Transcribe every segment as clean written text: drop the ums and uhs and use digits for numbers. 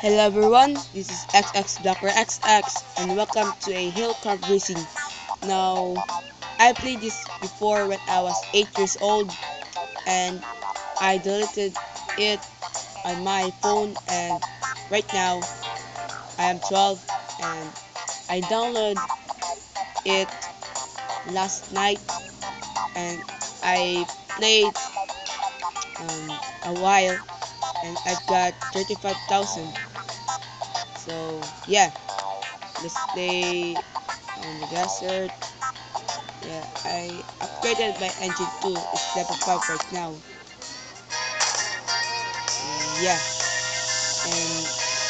Hello everyone, this is XX Blocker XX and welcome to a hill climb racing. Now, I played this before when I was 8 years old and I deleted it on my phone, and right now I am 12 and I downloaded it last night and I played a while and I've got 35,000. So yeah, let's play on the desert. Yeah, I upgraded my engine too. It's level 5 right now. Yeah, and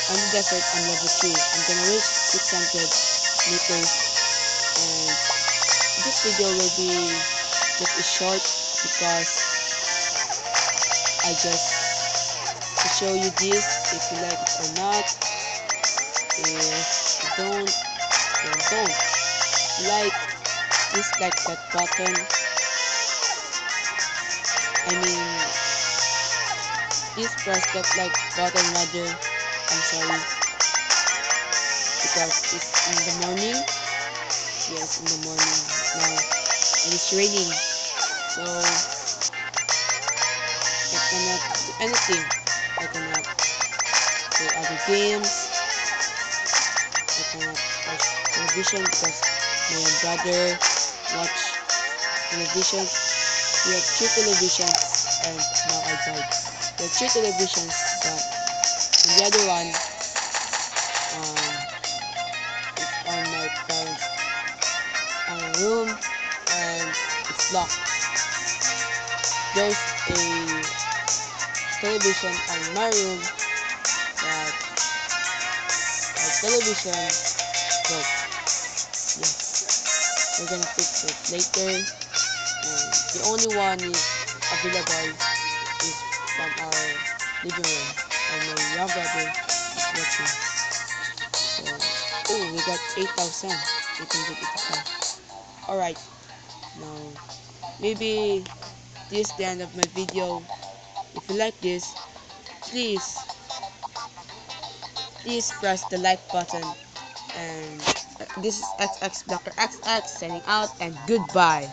on the desert I'm level 3. I'm gonna reach 600 meters, and this video will be just a short because I just to show you this if you like it or not. If you don't, then don't. Like, please like that button. I mean, please press that like button rather. I'm sorry because it's in the morning. Yes, in the morning now, and it's raining, so I cannot do anything. I cannot play other games. I cannot watch television because my brother watch television. We have two televisions, and now I died. We have two televisions, but the other one is on my parents' room, and it's locked. There's a television on my room, but our television broke. Yes, we're gonna fix it later, and the only one is available is from our living room, and my young brother is watching. So, oh, we got 8,885. Alright, now maybe this is the end of my video. If you like this, please press the like button, and this is XX Blocker XX signing out, and goodbye.